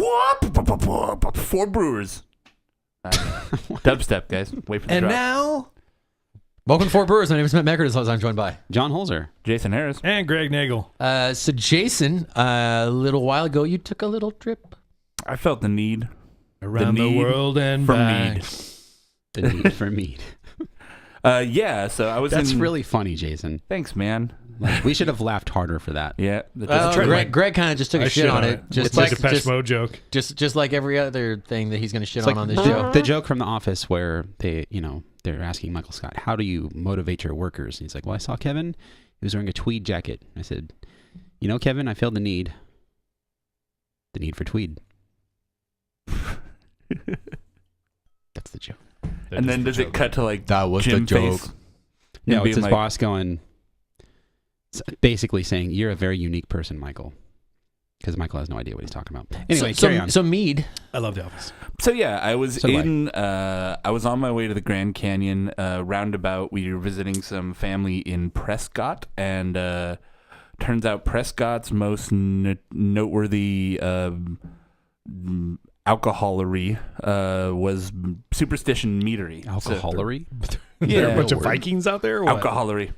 4 Brewers. Dubstep, guys. Wait for the And drop. now, welcome to Fort Brewers. My name is Matt Meckert. I'm joined by John Holzer, Jason Harris, and Greg Nagel. So Jason, a little while ago, you took a little trip. I felt the need Around the world and for back. Mead. the need for Mead. Yeah, so I was That's in... really funny, Jason. Thanks, man. Like, we should have laughed harder for that. Yeah. Greg kind of just took a shit on it. It's like a Depeche Mode joke. Just like every other thing that he's going to shit It's like on this show. the joke from The Office where they're asking Michael Scott, how do you motivate your workers? And he's like, well, I saw Kevin. He was wearing a tweed jacket. I said, Kevin, I feel the need for tweed. That's the joke. And then does it cut to like That was Jim the joke. Face? No, And it's his being like, boss going, basically saying, you're a very unique person, Michael. Because Michael has no idea what he's talking about. Anyway, carry on. So Mead. I love The Office. So yeah, I was So do I was on my way to the Grand Canyon roundabout. We were visiting some family in Prescott, and turns out Prescott's most noteworthy alcoholery was Superstition Meadery. Alcoholery? There are Yeah, a bunch of Vikings out there? Or what? alcoholery.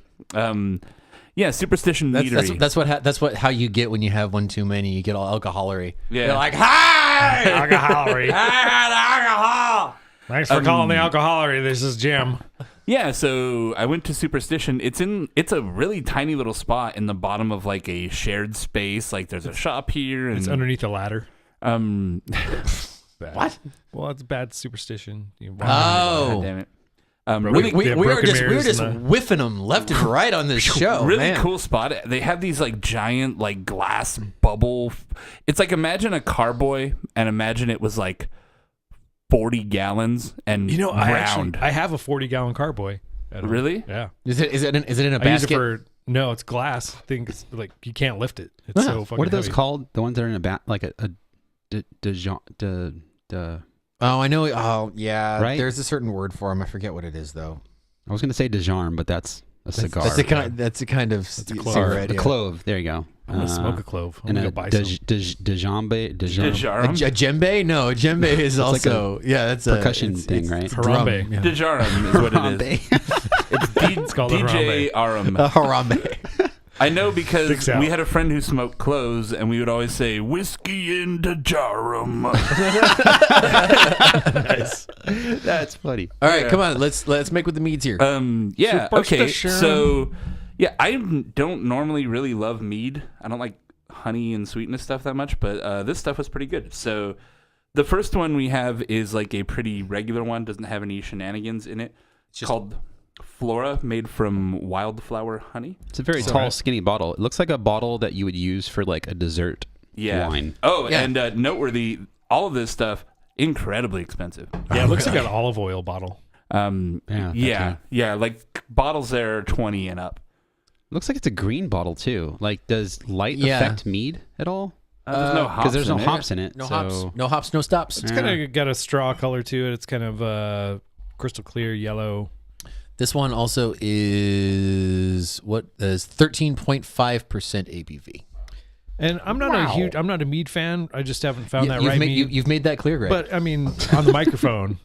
Yeah, Superstition Meadery. That's how you get when you have one too many. You get all alcoholery. Yeah. You're like, hi, Alcoholery. I had alcohol. Thanks for calling the alcoholery. This is Jim. Yeah, so I went to Superstition. It's a really tiny little spot in the bottom of like a shared space. Like there's a shop here, and It's underneath a ladder. What? Well, it's bad superstition. Oh. God damn it. We are just mirrors whiffing them left and right on this show. Really man. cool spot. They have these like giant like glass bubble. It's like imagine a carboy and imagine it was like 40 gallons and round. I have a 40-gallon carboy. Really? Yeah. Is it in a I use it basket? no, it's glass. I think it's like you can't lift it. It's so fucking What are those heavy. called? The ones that are in like a Oh, I know. Oh, yeah. Right? There's a certain word for them. I forget what it is though. I was going to say Dejarm, but that's a cigar. That's a kind of a clove. cigarette. A clove. There you go. I'm gonna smoke a clove. I'm And gonna a go buy some. Dejambe. Dejarum? A djembe? No, a djembe is like also that's percussion it's thing, right? drum. Harambe. Yeah. Dejarum is what it is. It's called a DJ Harambe. Aram. A harambe. I know because Sticks out. we had a friend who smoked cloves, and we would always say whiskey in Dejarum. Nice. That's funny. All right, Yeah. come on. Let's make with the meads here. Yeah. Okay. Superstition. So, yeah, I don't normally really love mead. I don't like honey and sweetness stuff that much, but this stuff was pretty good. So, the first one we have is like a pretty regular one. Doesn't have any shenanigans in it. It's just- called Flora, made from wildflower honey. It's a very tall, skinny bottle. It looks like a bottle that you would use for like a dessert wine. Oh, Yeah. and noteworthy, all of this stuff incredibly expensive. Yeah, it looks like an olive oil bottle. Yeah. Like bottles there are 20 and up. Looks like it's a green bottle too. Like, does light Yeah. affect mead at all? There's no hops Because there's no in it. hops in it. No so hops. No hops. No stops. It's kind of got a straw color to it. It's kind of crystal clear yellow. This one also is 13.5% ABV. And I'm not I'm not a mead fan. I just haven't found that right mead. You've made that clear, Greg. But I mean, on the microphone,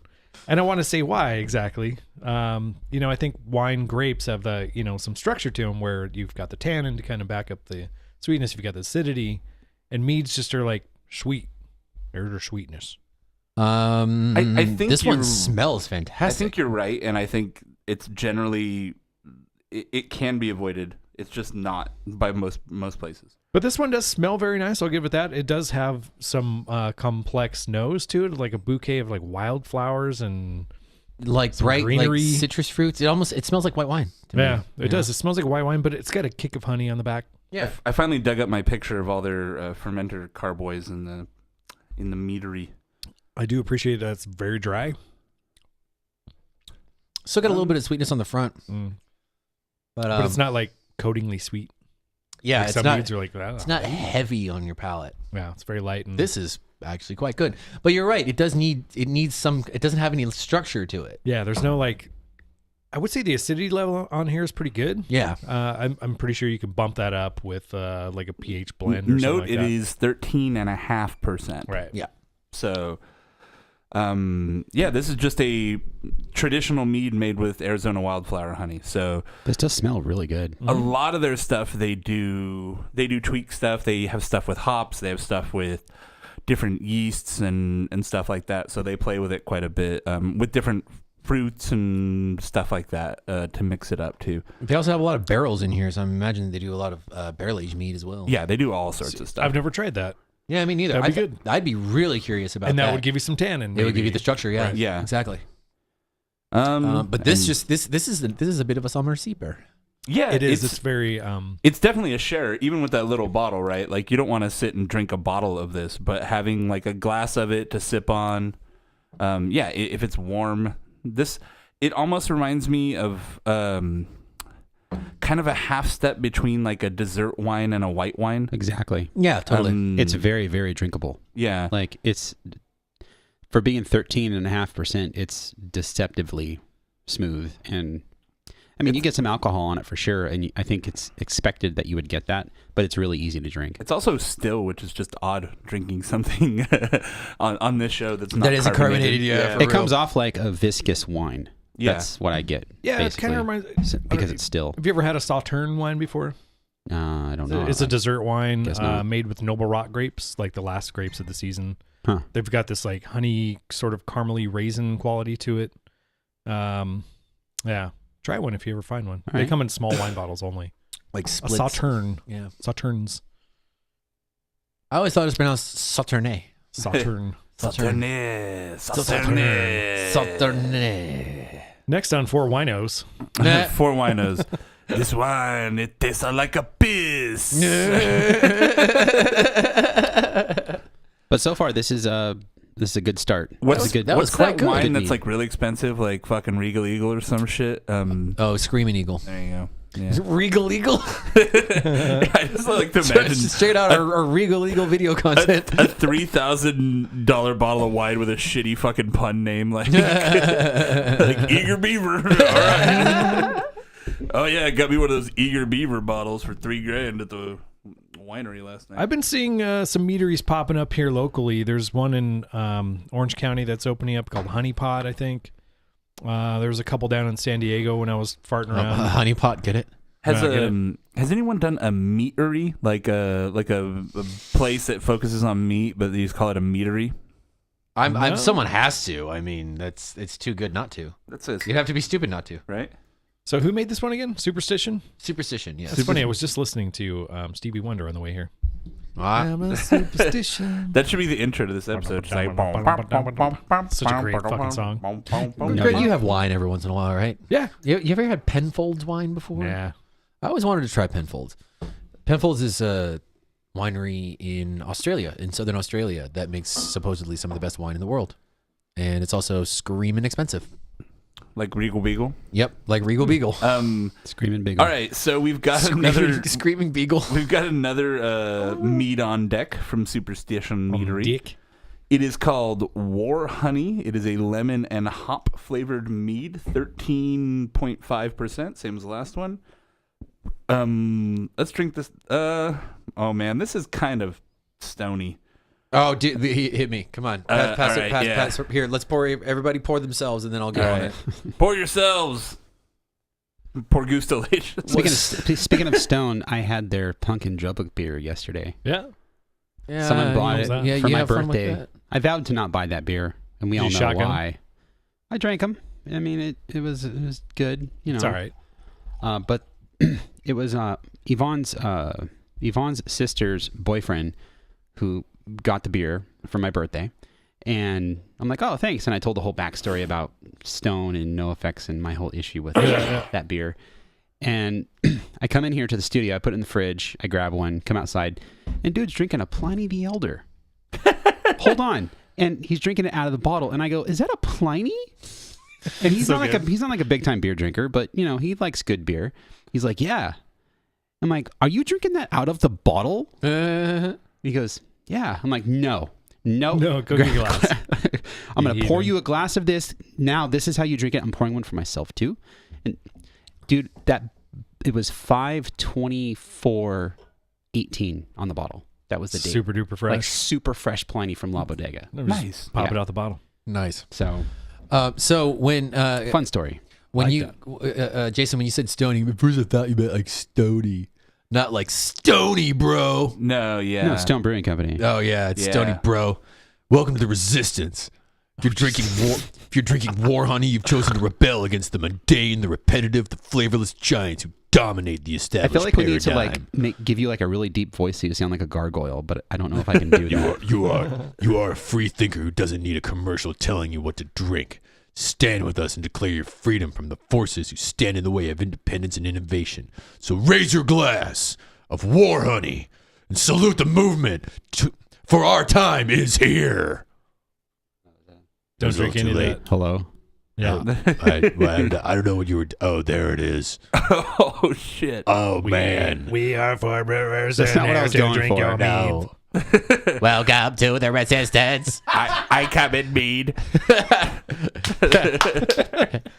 and I want to say why exactly. I think wine grapes have the some structure to them where you've got the tannin to kind of back up the sweetness. You've got the acidity, and meads just are like sweet, or sweetness. I think this one you're- smells I fantastic. think you're right, and I think it's generally it can be avoided. It's just not by most places. But this one does smell very nice. I'll give it that. It does have some complex nose to it, like a bouquet of like wildflowers and like bright, greenery. like citrus fruits. It smells like white wine. To yeah, me. it does. It smells like white wine, but it's got a kick of honey on the back. Yeah. I finally dug up my picture of all their fermenter carboys in the meadery. I do appreciate that it's very dry. Still got a little bit of sweetness on the front, But it's not like coatingly sweet. Yeah, Like it's some not. meads are like that. It's not heavy on your palate. Yeah, it's very light. And This is actually quite good. But you're right. It needs some. It doesn't have any structure to it. yeah, there's no like I would say the acidity level on here is pretty good. Yeah. I'm pretty sure you can bump that up with like a pH blend or Note something like it that. is 13.5%. Right. Yeah. So, this is just a traditional mead made with Arizona wildflower honey. So This does smell really good. a lot of their stuff they do tweak stuff. They have stuff with hops. They have stuff with different yeasts and stuff like that. So they play with it quite a bit with different fruits and stuff like that to mix it up too. They also have a lot of barrels in here, so I'm imagining they do a lot of barrel aged mead as well. Yeah, they do all sorts of stuff. I've never tried that. Yeah, me neither. That'd be good. I'd be really curious about And that. that would give you some tannin. It would give you the structure, yeah. Right. Yeah. Exactly. But This is a bit of a summer seeper. yeah, It is. It's very It's definitely a share, even with that little bottle, right? Like you don't want to sit and drink a bottle of this, but having like a glass of it to sip on, if it's warm, it almost reminds me of kind of a half step between like a dessert wine and a white wine. Exactly. Yeah, totally. It's very, very drinkable. Yeah. Like it's for being 13.5%, it's deceptively smooth. And I mean, you get some alcohol on it for sure. And I think it's expected that you would get that, but it's really easy to drink. It's also still, which is just odd, drinking something on this show that's not That isn't carbonated, yeah, for It real. comes off like a viscous wine. Yeah. That's what I get. Yeah, it basically, kind of reminds. because it's still. Have you ever had a Sauterne wine before? I don't know. It's a dessert wine Guess not. made with Noble Rot grapes, like the last grapes of the season. Huh. They've got this like honey sort of caramely raisin quality to it. Yeah, try one if you ever find one. All They right. come in small wine bottles only. Like A splits. Sauterne. Yeah. Sauternes. I always thought it was pronounced Sauterne. Sauterne. Sauterne. Sauterne. Next on Four Winos. Four winos. This wine, it tastes like a piss. But so far, this is a good start. What's It's a good, that was what's quite that good. wine Good that's mead. like really expensive, like fucking Regal Eagle or some shit? Oh, Screaming Eagle. There you go. Yeah. Regal Eagle? I just like to imagine Straight out our Regal Eagle video content. a $3,000 bottle of wine with a shitty fucking pun name like Eager Beaver. All right. Oh yeah, got me one of those Eager Beaver bottles for $3,000 at the winery last night. I've been seeing some meaderies popping up here locally. There's one in Orange County that's opening up called Honey Pot, I think. There was a couple down in San Diego when I was farting around. Honey Pot, get it? Has get has anyone done a meatery, like a place that focuses on meat, but they just call it a meatery? No. Someone has to. I mean, it's too good not to. That's it, You'd have to be stupid not to. right? So who made this one again? Superstition? Superstition, yes. It's funny. I was just listening to Stevie Wonder on the way here. I'm a superstition. That should be the intro to this episode. Just like, Such a great fucking song. Greg, you have wine every once in a while, right? Yeah. You ever had Penfolds wine before? Yeah. I always wanted to try Penfolds. Penfolds is a winery in Australia, in southern Australia, that makes supposedly some of the best wine in the world. And it's also screaming expensive. Like Regal Beagle. Yep, like Regal Beagle. Screaming big. All right, so we've got another. Screaming Beagle. We've got another mead on deck from Superstition Meadery. Dick. It is called War Honey. It is a lemon and hop flavored mead, 13.5%, same as the last one. Let's drink this. Oh man, this is kind of stony. Oh, dude, hit me. Come on. Pass all it. right, Pass. yeah. Pass. Here, let's pour. Everybody pour themselves, and then I'll get All on right. it. Pour yourselves. Pour Gustolation. Speaking of Stone, I had their pumpkin Jobbik beer yesterday. Yeah. Yeah, Someone bought how's that? it for you my have fun with birthday. that. I vowed to not buy that beer, and we Did all you know shotgun? why. I drank them. I mean, it was good. You know, It's all right. But it was Yvonne's sister's boyfriend who got the beer for my birthday, and I'm like, oh, thanks. And I told the whole backstory about Stone and No Effects and my whole issue with that beer. And I come in here to the studio, I put it in the fridge, I grab one, come outside, and dude's drinking a Pliny the Elder. Hold on. And he's drinking it out of the bottle, and I go, is that a Pliny? And he's So not good. he's not like a big time beer drinker, but you know, he likes good beer. He's like, yeah. I'm like, are you drinking that out of the bottle? He goes, yeah. I'm like, no, No, go get a glass. I'm going to You pour heathen. you a glass of this. Now, this is how you drink it. I'm pouring one for myself too. And, dude, it was 5/24/18 on the bottle. That was the date. Super duper fresh. Like super fresh Pliny from La Bodega. Nice. Pop it Yeah. out the bottle. Nice. So So when fun story. when Like you Jason, when you said Stony, at first I thought you meant like Stony, not like Stony, bro. No, yeah. No, Stone Brewing Company. Oh yeah, it's Yeah. Stony, bro. Welcome to the Resistance. If you're drinking war honey, you've chosen to rebel against the mundane, the repetitive, the flavorless giants who dominate the I established feel like we need to paradigm. give you like a really deep voice so you sound like a gargoyle, but I don't know if I can do that. You are a free thinker who doesn't need a commercial telling you what to drink. Stand with us and declare your freedom from the forces who stand in the way of independence and innovation. So raise your glass of war honey and salute the movement, for our time is here. Don't It was a drink little any too of late. that. Hello. Yeah. I don't know what you were. Oh, there it is. Oh shit. Oh man. We are for brewers. That's not what I was going drink for. your No. Welcome to the Resistance. I come in Mead.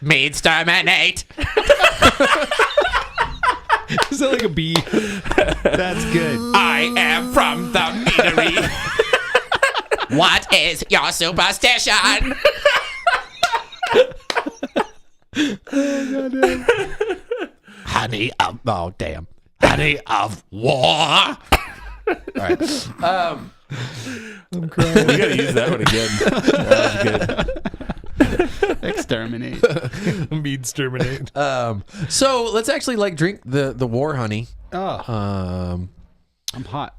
Mead Exterminate. Is that like a bee? That's good. I am from the Meadery. What is your superstition? Honey of honey of war. All right. I'm crying. We gotta use that one again. That was good. Exterminate. Mead exterminate. So let's actually like drink the war honey. Oh, I'm hot.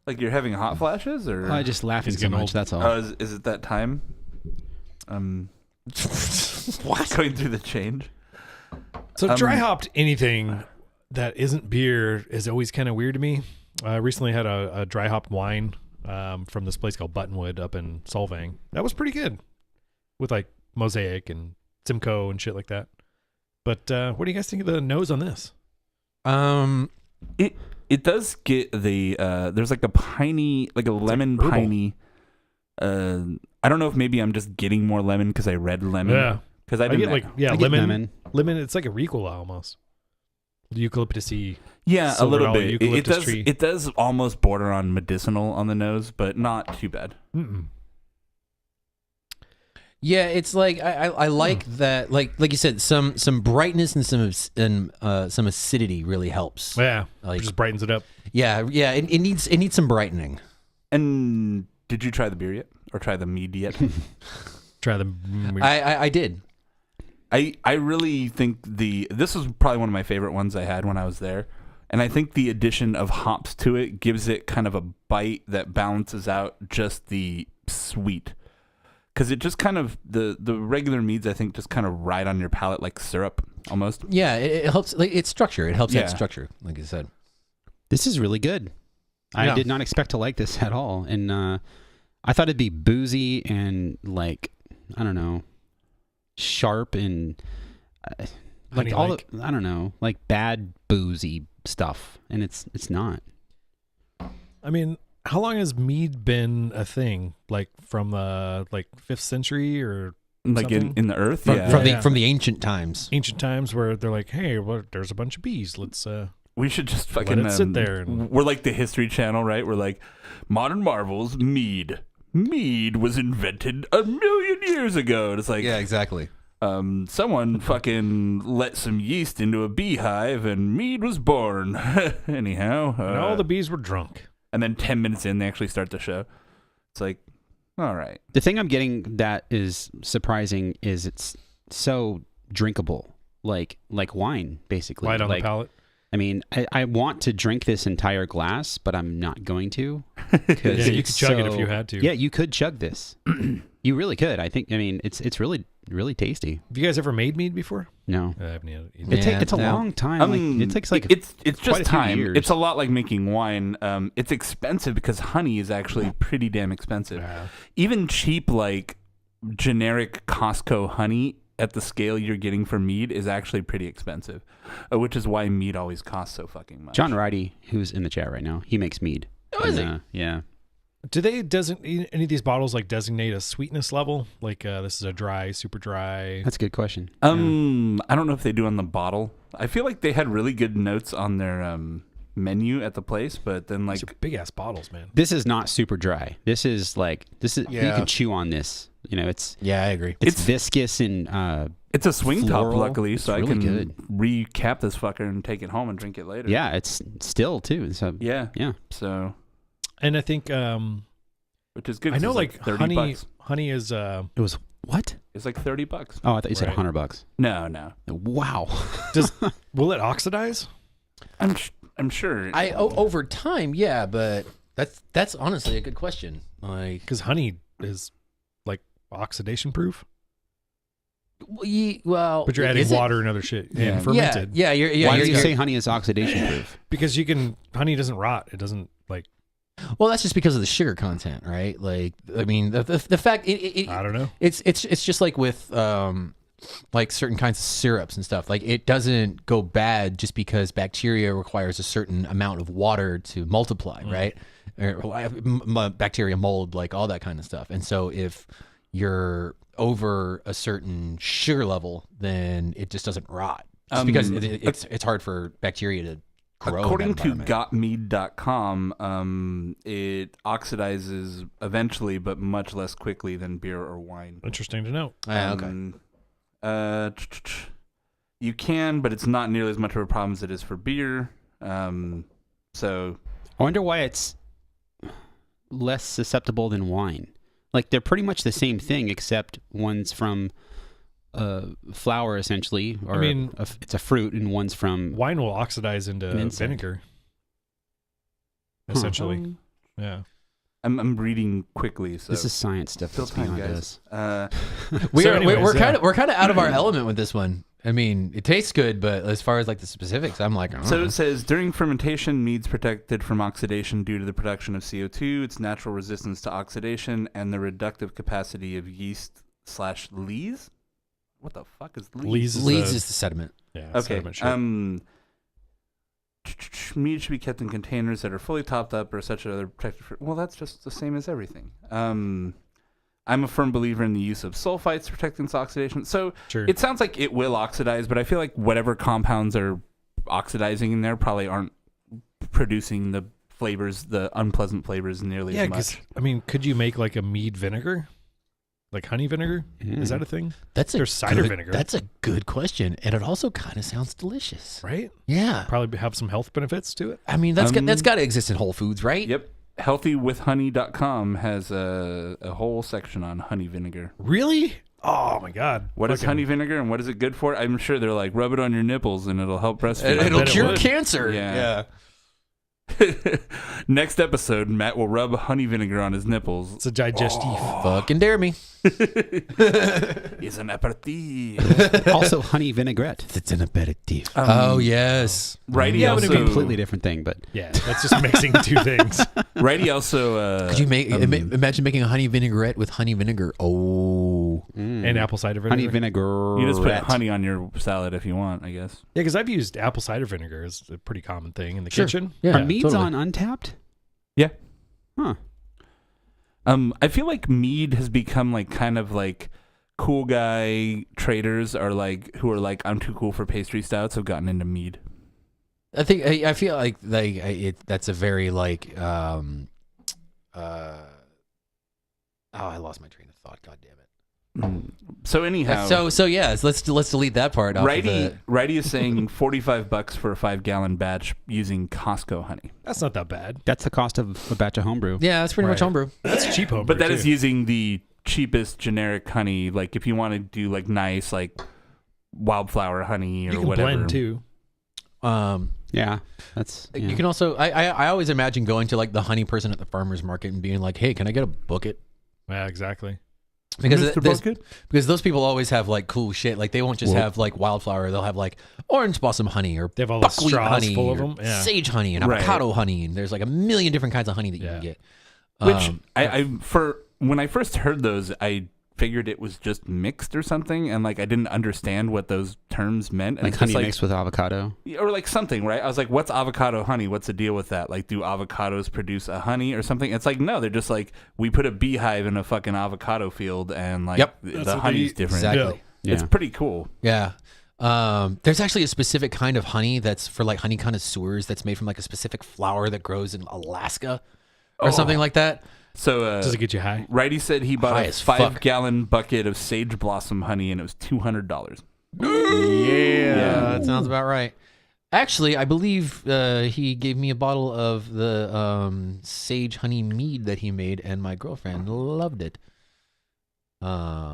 Like you're having hot flashes, or I just laughing He's so getting much. old. That's all. is it that time? What? Going through the change. So dry hopped anything that isn't beer is always kind of weird to me. I recently had a dry hopped wine from this place called Buttonwood up in Solvang. That was pretty good with like Mosaic and Simcoe and shit like that. But what do you guys think of the nose on this? It does get the there's like a piney, like a lemon herbal. piney. I don't know if maybe I'm just getting more lemon because I read lemon. Yeah. Because I I didn't get like lemon. Lemon, it's like a Ricola almost. Eucalyptus-y. yeah a silver little dollar bit. It eucalyptus does tree. it does almost border on medicinal on the nose, but not too bad. Mm-mm. Yeah, it's like I like that. Like you said, some brightness and some acidity really helps. Yeah, Like- just brightens it up. Yeah. It needs some brightening. And did you try the beer yet, or try the mead yet? Try the. I did. I really think this was probably one of my favorite ones I had when I was there, and I think the addition of hops to it gives it kind of a bite that balances out just the sweet, because it just kind of the regular meads I think just kind of ride on your palate like syrup almost. Yeah, it helps. Like it's structure. It helps Yeah. add structure, like you said. This is really good. I Yeah. did not expect to like this at all, and I thought it'd be boozy and like I don't know, sharp and like Honey-like. I don't know, like bad boozy stuff, and it's not. I mean, how long has mead been a thing? Like from the 5th century or Like something? in the earth, From, yeah. from Yeah. the from the ancient times. ancient times where they're like, hey, well, there's a bunch of bees. Let's We should just Let fucking it sit there and- we're like the History Channel, right? We're like modern marvels. Mead was invented 1,000,000 years ago. And it's like exactly. someone fucking let some yeast into a beehive and mead was born. Anyhow, and all the bees were drunk. and then 10 minutes in they actually start the show. It's like, all right. The thing I'm getting that is surprising is it's so drinkable, like wine, basically. Light on like, the palate. I mean, I want to drink this entire glass, but I'm not going to. Yeah, you could chug it if you had to. Yeah, you could chug this. You really could. I think. I mean, it's really really tasty. Have you guys ever made mead before? No, I haven't either. Yeah, it's a no. long time. Like, it takes like it's quite just a few time. years. It's a lot like making wine. It's expensive because honey is actually pretty damn expensive. Yeah. Even cheap like generic Costco honey at the scale you're getting for mead is actually pretty expensive, which is why mead always costs so fucking much. John Ridey, who's in the chat right now. He makes mead. Oh, is he? Yeah. Do they designate any of these bottles like designate a sweetness level? Like this is a dry, super dry. That's a good question. I don't know if they do on the bottle. I feel like they had really good notes on their menu at the place, but then like These are big ass bottles, man. This is not super dry. This is you can chew on this. You know, it's I agree. it's viscous and it's a swing top, floral. luckily, It's so really I can good. recap this fucker and take it home and drink it later. yeah, it's still too. So Yeah. yeah. So, And I think which is good. I 'cause know it's like 30 honey. bucks. Honey is It was what? It's like $30. Oh, I thought you said Right. $100. No. Wow. will it oxidize? I'm sure. Over time, yeah, but that's honestly a good question. Like, Because honey is like oxidation proof, well, but you're adding is it? water and other shit Yeah. and fermented. Yeah, Why do you you're- say honey is oxidation proof? Because honey doesn't rot. It doesn't like. Well, that's just because of the sugar content, right? Like, I mean, the fact I don't know. it's just like with like certain kinds of syrups and stuff. Like, it doesn't go bad just because bacteria requires a certain amount of water to multiply, right? Or bacteria, mold, like all that kind of stuff. And so if you're over a certain sugar level, then it just doesn't rot. Just because it's hard for bacteria to grow. According to gotmead.com, it oxidizes eventually, but much less quickly than beer or wine. Interesting to know. Okay. You can, but it's not nearly as much of a problem as it is for beer. So I wonder why it's less susceptible than wine. Like they're pretty much the same thing, except one's from flour essentially, or I mean, it's a fruit, and one's from Wine will oxidize into An insect. vinegar. Essentially, yeah. I'm reading quickly. So this is science stuff. still That's time, beyond guys. us. We're anyways, kind of out of our element with this one. I mean, it tastes good, but as far as like the specifics, I'm like, I don't So know. it says during fermentation, mead's protected from oxidation due to the production of CO2, its natural resistance to oxidation, and the reductive capacity of yeast/lees. What the fuck is lees? Leads is the sediment. Yeah. Okay. sediment shit. Mead should be kept in containers that are fully topped up or such other protected. Well, that's just the same as everything. I'm a firm believer in the use of sulfites to protect against oxidation. So Sure. it sounds like it will oxidize, but I feel like whatever compounds are oxidizing in there probably aren't producing the flavors, the unpleasant flavors, nearly Yeah, as because much. I mean, could you make like a mead vinegar, like honey vinegar? Is that a thing? That's There's cider vinegar. That's a good question, and it also kind of sounds delicious. Right? Yeah, Probably have some health benefits to it. I mean that's got to exist in Whole Foods, right? Yep. Healthywithhoney.com has a whole section on honey vinegar. Really? Oh my god! What is Fucking- honey vinegar and what is it good for? I'm sure they're like, rub it on your nipples and it'll help breastfeed. It'll bet it cure would. cancer. Yeah. Next episode, Matt will rub honey vinegar on his nipples. It's a digestive. Fucking dare me. It's an aperitif. Also, honey vinaigrette. It's an aperitif. Oh yes. Righty Yeah, it would also, be a completely different thing, but Yeah, that's just mixing two things. Righty also. Could you imagine making a honey vinaigrette with honey vinegar? Oh, And apple cider vinegar. honey vinegar. You just put honey on your salad if you want, I guess. Yeah, because I've used apple cider vinegar as a pretty common thing in the Sure. kitchen. yeah. Are Meads totally. on Untapped? Yeah. Huh. I feel like Mead has become like kind of like cool guy traders are like who are like I'm too cool for pastry stouts have gotten into Mead. I think I feel like that's a very like oh, I lost my train of thought. God damn it. So anyhow, So yeah, let's delete that part. Off Righty is saying $45 for a 5-gallon batch using Costco honey. That's not that bad. That's the cost of a batch of homebrew. Yeah, that's pretty much Right. homebrew. That's cheap homebrew. But that is too. using the cheapest generic honey. Like if you want to do like nice like wildflower honey or you can whatever. blend too. Yeah, that's. Yeah. You can also I always imagine going to like the honey person at the farmer's market and being like, hey, can I get a bucket? Yeah, exactly. Because Mr. there's- Bucket? because those people always have like cool shit. Like they won't just Well- have like wildflower. They'll have like orange blossom honey or They have all the buckwheat straws honey full of or them. Yeah. sage honey and Right. avocado honey. And there's like a million different kinds of honey that you Yeah. can get. Which I for when I first heard those, I figured it was just mixed or something, and like I didn't understand what those terms meant. And Like it's honey just, mixed with avocado. or like something, right? I was like, what's avocado honey? What's the deal with that? Like, do avocados produce a honey or something? It's like, no, they're just like, we put a beehive in a fucking avocado field, and like Yep. That's the what honey's they- different. Exactly. Yeah. It's pretty cool. Yeah. There's actually a specific kind of honey that's for like honey connoisseurs that's made from like a specific flower that grows in Alaska or something like that. So Does it get you high? Righty said he bought High a as fuck. 5-gallon bucket of sage blossom honey, and it was $200. Yeah, that sounds about right. Actually, I believe he gave me a bottle of the sage honey mead that he made, and my girlfriend loved it.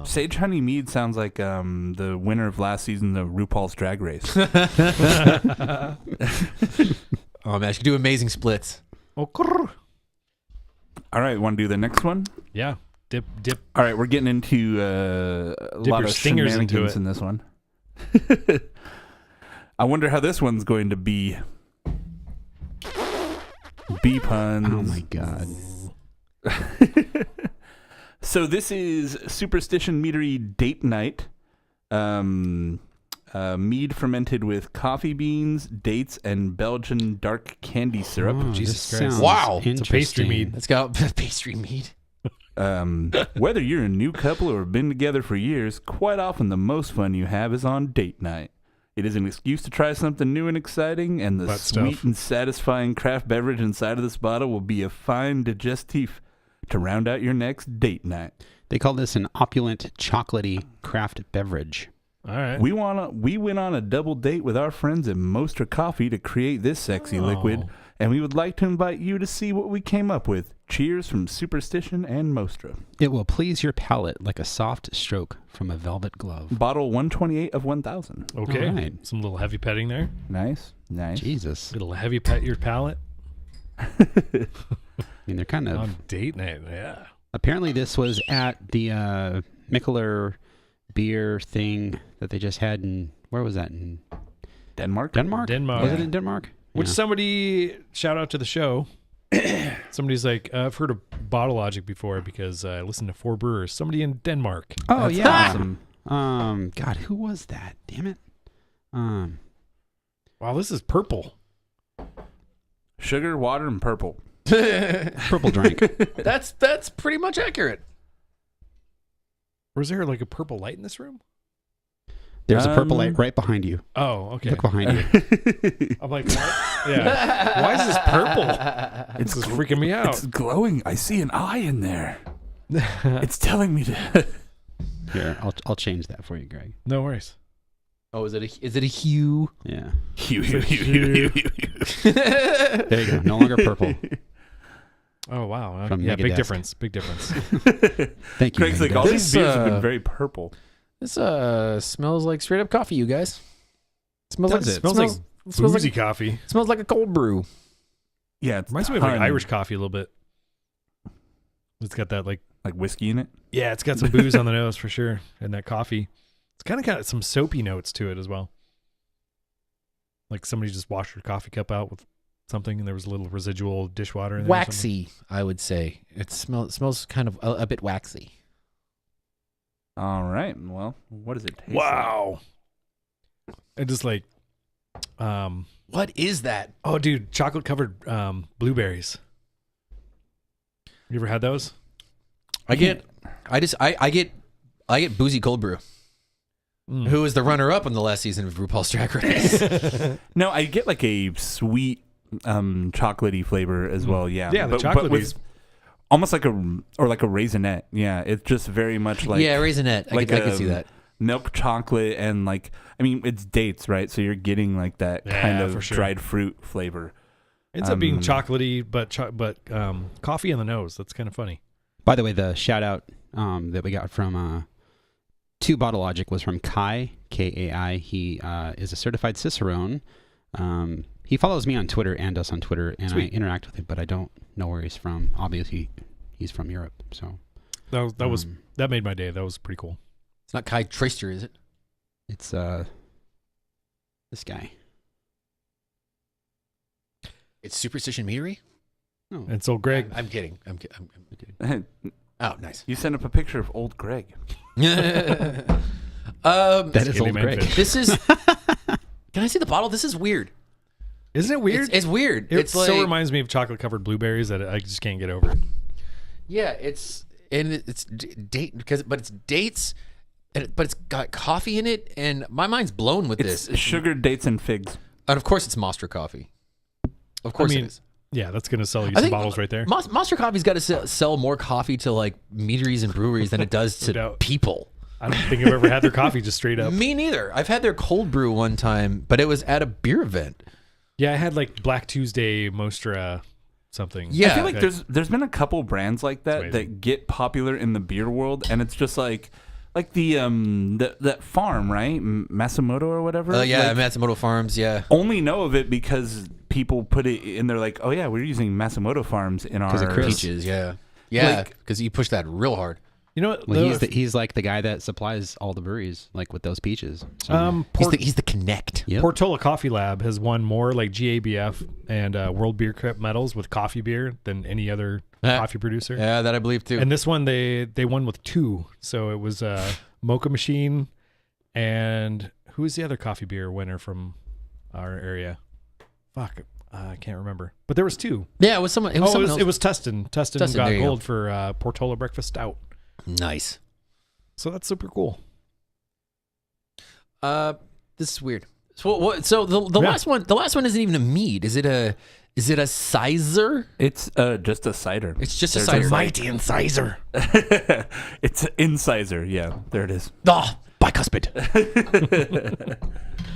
Sage honey mead sounds like the winner of last season of RuPaul's Drag Race. Oh man, she could do amazing splits. Oh, grrr. All right, want to do the next one? Yeah. Dip. All right, we're getting into a Dip lot your of stingers into shenanigans it. in this one. I wonder how this one's going to be. Bee puns. Oh my god. So this is Superstition Meadery Date Night. Mead fermented with coffee beans, dates, and Belgian dark candy syrup. Oh, Jesus this Christ. sounds Wow. It's a pastry interesting. mead. It's got pastry mead. Whether you're a new couple or have been together for years, quite often the most fun you have is on date night. It is an excuse to try something new and exciting, and the Butt sweet stuff. and satisfying craft beverage inside of this bottle will be a fine digestif to round out your next date night. They call this an opulent, chocolatey craft beverage. All right. We went on a double date with our friends at Mostra Coffee to create this sexy liquid, Oh. and we would like to invite you to see what we came up with. Cheers from Superstition and Mostra. It will please your palate like a soft stroke from a velvet glove. Bottle 128 of 1,000. Okay. All right. Some little heavy petting there. Nice, nice. Jesus. Little heavy pet your palate I mean, they're kind of... on date night. Yeah. Apparently this was at the Mikkeller beer thing that they just had in... Where was that? In Denmark? Denmark? Denmark. Was it in Denmark? Which Yeah. somebody, shout out to the show. Somebody's like, I've heard of Bottle Logic before because I listened to 4 Brewers. Somebody in Denmark. Oh, That's yeah. awesome. God, who was that? Damn it. Wow, this is purple. Sugar, water, and purple. Purple drink. That's pretty much accurate. Or is there like a purple light in this room? There's a purple light right behind you. Oh, okay. Look behind you. I'm like, what? Yeah. Why is this purple? This is freaking me out. It's glowing. I see an eye in there. It's telling me to. Here, I'll change that for you, Greg. No worries. Oh, is it a hue? Yeah. There There you go. No longer purple. Oh, wow. From Yeah, big Megadesk. difference. Big difference. Thank you. Greg's like, Megadesk. all these This, beers have been very purple. This smells like straight up coffee, you guys. Smells Does like it? Smells like smells boozy like coffee. smells like a cold brew. Yeah, it's Reminds me of like ton- Irish coffee a little bit. It's got that like, like whiskey in it. yeah, it's got some booze on the nose for sure. And that coffee. It's kind of got some soapy notes to it as well. Like somebody just washed their coffee cup out with something and there was a little residual dishwater in there. or something. Waxy, I would say. It smells kind of a bit waxy. All right. Well, what does it taste like? Wow. And just like, What is that? oh, dude, chocolate covered blueberries. You ever had those? I get boozy cold brew. Mm. Who was the runner up in the last season of RuPaul's Drag Race? No, I get like a sweet, chocolatey flavor as well. Yeah, Yeah, the but chocolate with is- almost like a raisinette. Yeah, it's just very much like yeah, raisinette. I can see that. milk chocolate and like I mean it's dates, right? So you're getting like that kind Yeah, of for sure. dried fruit flavor. Ends up being chocolatey, but coffee in the nose. That's kind of funny. By the way, the shout out that we got from To Bottle Logic was from Kai, Kai. He is a certified Cicerone. He follows me on Twitter and us on Twitter, and Sweet. I interact with him, but I don't know where he's from. Obviously, he's from Europe, so That made my day. That was pretty cool. It's not Kai Traister, is it? it's this guy. It's Superstition Meadery? No, And so Greg, I'm kidding. I'm dude. Oh, nice. You sent up a picture of old Greg. That is Skinny old man Greg. fish. This is. Can I see the bottle? This is weird. Isn't it weird? It's weird. It It's like, so reminds me of chocolate covered blueberries that I just can't get over it. yeah, it's date but it's dates, but it's got coffee in it, and my mind's blown with It's this. sugar, dates, and figs. And of course, it's Monster coffee. Of course, mean, it is. Yeah, that's gonna sell you I some think bottles right there. Monster Coffee's got to sell more coffee to like meaderies and breweries than it does to doubt. people. I don't think I've ever had their coffee just straight up. Me neither. I've had their cold brew one time, but it was at a beer event. Yeah, I had like Black Tuesday Mostra something. Yeah. I feel like there's been a couple brands like that amazing. that get popular in the beer world, and it's just like the that farm, right? Matsumoto or whatever. Yeah, Like, Matsumoto Farms. Yeah. only know of it because people put it in. They're like, oh yeah, we're using Matsumoto Farms in our of Chris. Peaches. Yeah. Yeah. Like- Because you push that real hard. You know what? Well, though, he's like the guy that supplies all the breweries, like with those peaches. So, He's the connect. yep. Portola Coffee Lab has won more like GABF and World Beer Cup medals with coffee beer than any other coffee producer. Yeah, that I believe too. And this one they won with 2. So it was Mocha Machine and who was the other coffee beer winner from our area? Fuck, I can't remember. But there was 2. yeah, it was someone. It was someone else. It was Tustin. Tustin Tustin, got there you gold for Portola Breakfast Stout. Nice. So that's super cool. This is weird. So the Yeah. last one isn't even a mead. Is it a sizer? It's just a cider. It's just a There's cider. Mighty Incisor. It's an incisor. Yeah, there it is. Oh, bicuspid.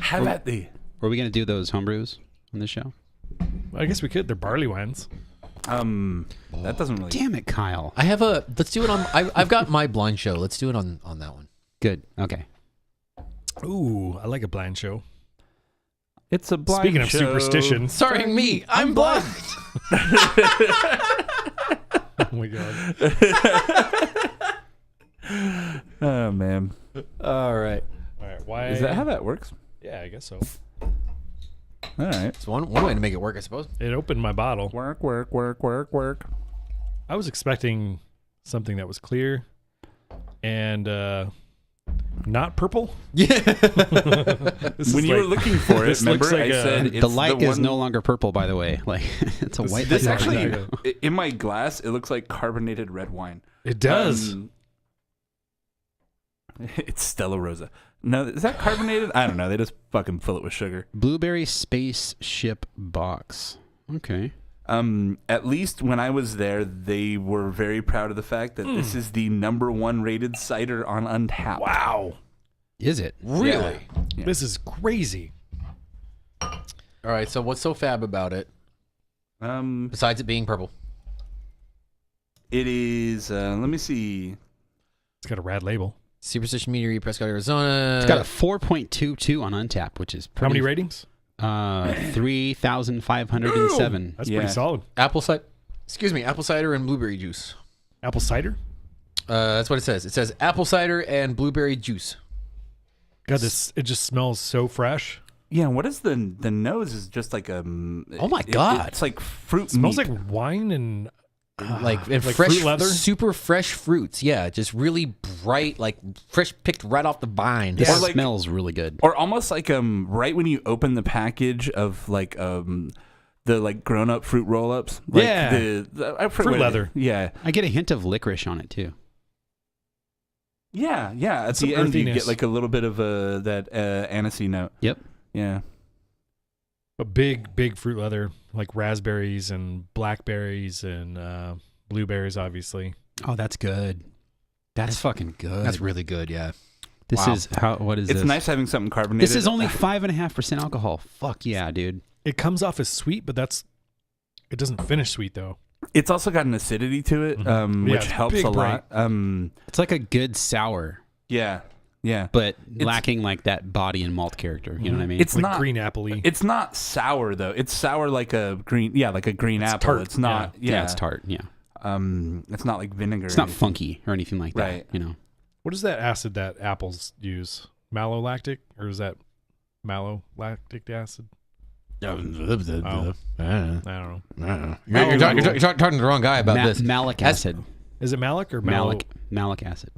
Have at thee. Were we gonna do those homebrews on this show? I guess we could. They're barley wines. That doesn't really. Damn it, Kyle. I have a. Let's do it on. I've got my blind show. Let's do it on that one. Good. Okay. Ooh, I like a blind show. It's a blind Speaking of show. superstition. Starring me. I'm blind. Oh my god. Oh man, All right. All right. Why? is that how that works? Yeah, I guess so. All right. It's one way to make it work, I suppose. It opened my bottle. Work. I was expecting something that was clear and not purple. Yeah. When you were looking for it, this looks remember like I said The it's light the is one, no longer purple, by the way. Like it's a white. This light. actually, in my glass, it looks like carbonated red wine. It does. It's Stella Rosa. No, is that carbonated? I don't know. They just fucking fill it with sugar. Blueberry spaceship box. Okay. At least when I was there, they were very proud of the fact that this is the #1 rated cider on Untappd. Wow. Is it? Really? Yeah. This is crazy. All right. So what's so fab about it besides it being purple? It is. Let me see. It's got a rad label. Superstition Meadery, Prescott, Arizona. It's got a 4.22 on Untappd, which is pretty. How many ratings? 3,507. That's Yeah. pretty solid. apple cider. Excuse me, apple cider and blueberry juice. Apple cider? That's what it says. It says apple cider and blueberry juice. God, it just smells so fresh. Yeah, what is the nose? Is just like a. Oh my God. It's like fruit. It smells meat. like wine and Like like fresh fruit leather? super fresh fruits. Yeah, just really bright, like fresh picked right off the vine. This Or like- smells really good. Or almost like right when you open the package of like the like grown up fruit roll ups. Like Yeah. I forget Fruit what it leather. is. Yeah. I get a hint of licorice on it too. Yeah. At Some the end you earthiness. get like a little bit of that anisey note. Yep. Yeah. a big fruit leather, like raspberries and blackberries and blueberries, obviously. Oh, that's good. That's fucking good. That's really good. Yeah. This Wow. is how. What is It's this? nice having something carbonated. This is only 5.5% alcohol. Fuck yeah, dude. It comes off as sweet, but it doesn't finish sweet though. It's also got an acidity to it, Yeah, which it's helps big a lot. It's like a good sour, Yeah. but lacking like that body and malt character. You know what I mean? It's Like not green apple-y. It's not sour though. It's sour like a green. Yeah, like a green It's apple. tart, It's not. yeah. Yeah. It's tart. Yeah, It's not like vinegar. it's or not anything. funky or anything like that. Right. You know. What is that acid that apples use? Malolactic, or is that malolactic acid? I don't know. You're talking to the wrong guy about this. Malic Yeah. acid. Is it malic or Malic acid.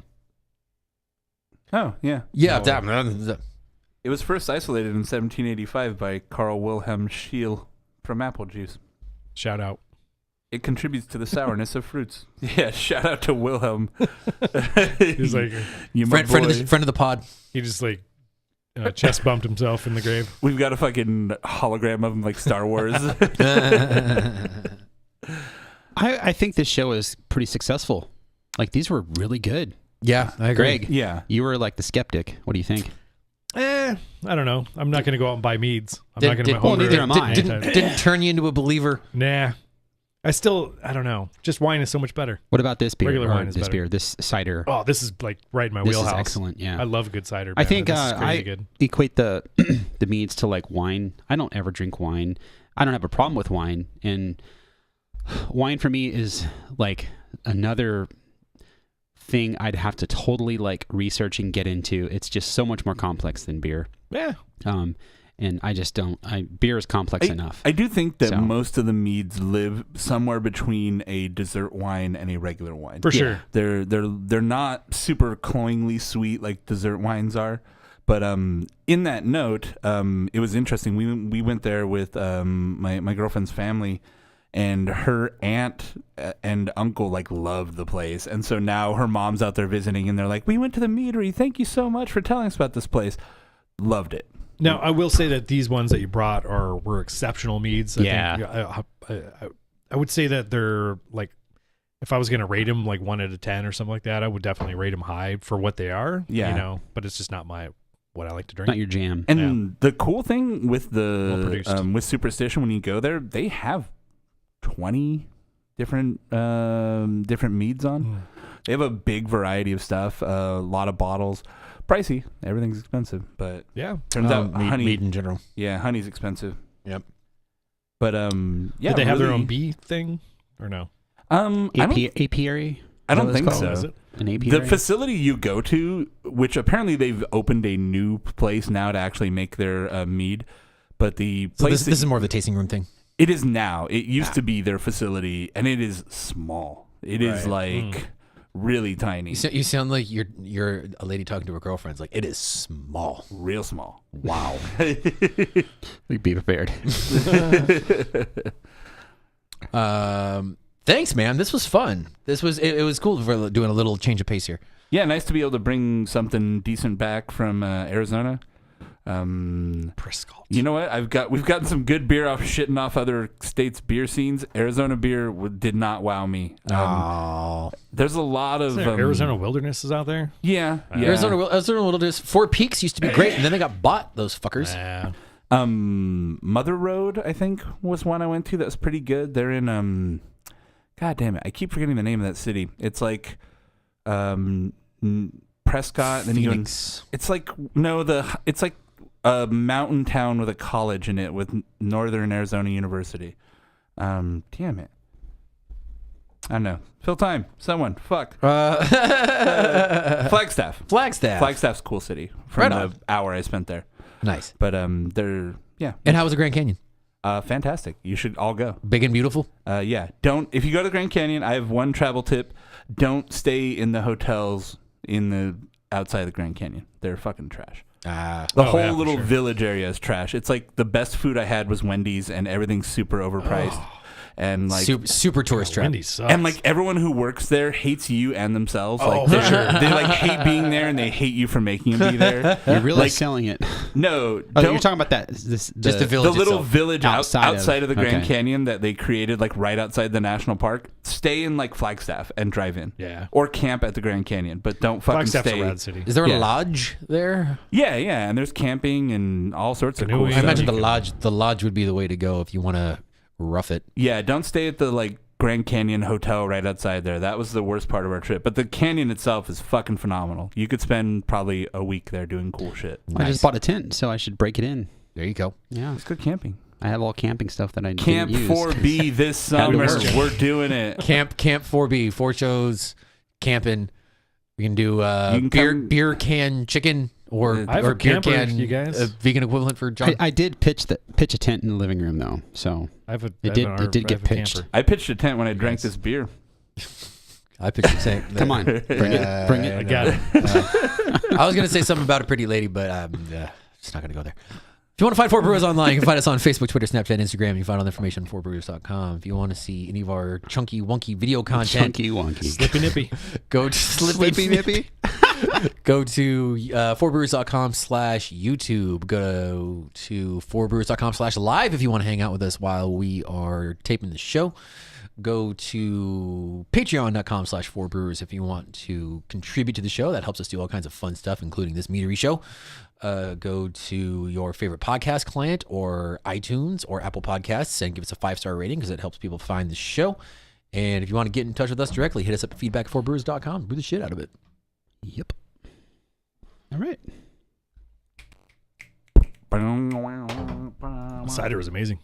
Oh, yeah. Yeah, No. It was first isolated in 1785 by Carl Wilhelm Scheele from apple juice. Shout out. It contributes to the sourness of fruits. Yeah, shout out to Wilhelm. He's like, You my friend boy. of the pod. he just like chest bumped himself in the grave. We've got a fucking hologram of him like Star Wars. I think this show is pretty successful. Like, these were really good. Yeah, I agree. Greg, Yeah. you were like the skeptic. What do you think? I don't know. I'm not going to go out and buy meads. I'm Did- not going to did- well, neither am I. Didn't turn you into a believer. Nah. I don't know. Just wine is so much better. What about this beer? Regular Or wine is this better. beer, this cider. Oh, this is like right in my This wheelhouse. is excellent. Yeah. I love good cider. I man. think This is crazy good. equate the the meads to like wine. I don't ever drink wine. I don't have a problem with wine, and wine for me is like another thing I'd have to totally like research and get into. It's just so much more complex than beer. Yeah. And I just don't. Beer is complex enough. I do think that So- most of the meads live somewhere between a dessert wine and a regular wine. For sure. They're not super cloyingly sweet like dessert wines are. But in that note, it was interesting. We went there with my girlfriend's family, and her aunt and uncle like loved the place. And so now her mom's out there visiting, and they're like, "We went to the meadery. Thank you so much for telling us about this place. Loved it." Now, I will say that these ones that you brought were exceptional meads. I would say that they're like, if I was going to rate them like 1 out of 10 or something like that, I would definitely rate them high for what they are. Yeah. You know, but it's just not what I like to drink. Not your jam. And the cool thing with Well the produced. with Superstition, when you go there, they have 20 different meads on. They have a big variety of stuff, a lot of bottles. Pricey, everything's expensive, but Yeah. turns out honey, mead in general. yeah, honey's expensive. Yep. But yeah, Did they have their really- own bee thing or no? Apiary? I don't Is that think what it's so. called? Is it? An The apiary? facility you go to, which apparently they've opened a new place now to actually make their mead, but the So place this is more of a tasting room thing. it is now. It used to be their facility, and it is small. It is Right. like really tiny, You sound like you're a lady talking to her girlfriend. It's like, it is small. real small. Wow. We'd be prepared. Thanks, man. This was fun. It was cool for doing a little change of pace here. Yeah, nice to be able to bring something decent back from Arizona. Prescott. You know what? We've gotten some good beer off shitting off other states' beer scenes. Arizona beer did not wow me. Oh. There's a lot of Arizona Wilderness is out there. Yeah, yeah. Arizona Wilderness. Fort Peaks used to be great, and then they got bought, those fuckers. Mother Road, I think, was one I went to that was pretty good. They're in God damn it, I keep forgetting the name of that city. It's like Prescott. Then you go. It's like it's like a mountain town with a college in it with Northern Arizona University. Damn it. I don't know. Fill time. Someone. Fuck. Flagstaff. Flagstaff's a cool city from Right the on. hour I spent there. Nice. But they're And how was the Grand Canyon? fantastic. You should all go. Big and beautiful? Yeah. If you go to the Grand Canyon, I have one travel tip. Don't stay in the hotels outside of the Grand Canyon. They're fucking trash. The whole yeah, for little sure. village area is trash. It's like the best food I had was Wendy's, and everything's super overpriced. And like super tourist trap. Wendy's sucks. and like everyone who works there hates you and themselves. Oh, Like for sure. they like hate being there, and they hate you for making them be there. You're really like, selling it. No, Oh, don't. you're talking about that. Just the The village little itself. village outside of the Grand okay. Canyon that they created, like right outside the national park. Stay in like Flagstaff and drive in. Yeah. Or camp at the Grand Canyon, but don't fucking Flagstaff's stay. a rad city. Is there a Yeah. lodge there? Yeah, and there's camping and all sorts of cool Canoeing. I stuff. imagine you the lodge would be the way to go if you want to rough it. Yeah, don't stay at the like Grand Canyon Hotel right outside there. That was the worst part of our trip. But the canyon itself is fucking phenomenal. You could spend probably a week there doing cool shit. I just bought a tent, so I should break it in. There you go. Yeah, It's good camping. I have all camping stuff that I Camp didn't use. 4B this summer. work. We're doing it. Camp 4B, 4 shows, camping. We can do can come- beer can chicken or I have a beer camper, can you guys. vegan equivalent for John. I did pitch a tent in the living room though, so I have a, It did get pitched. I pitched a tent when I drank this beer. I picture saying, Come on, bring it, bring it. I got it. I was gonna say something about a pretty lady, but I'm just not gonna go there. If you want to find Four Brewers online, you can find us on Facebook, Twitter, Snapchat, Instagram. You can find all the information on fourbrewers.com. If you want to see any of our chunky, wonky video content, Chunky wonky. Slippy nippy. go to Slippy nippy. Go to fourbrewers.com/YouTube. Go to fourbrewers.com/live if you want to hang out with us while we are taping the show. Go to patreon.com/fourbrewers if you want to contribute to the show. That helps us do all kinds of fun stuff, including this meadery show. Go to your favorite podcast client or iTunes or Apple Podcasts and give us a 5-star rating because it helps people find the show. And if you want to get in touch with us directly, hit us up at feedback@fourbrewers.com. Brew the shit out of it. Yep. All right. Cider was amazing.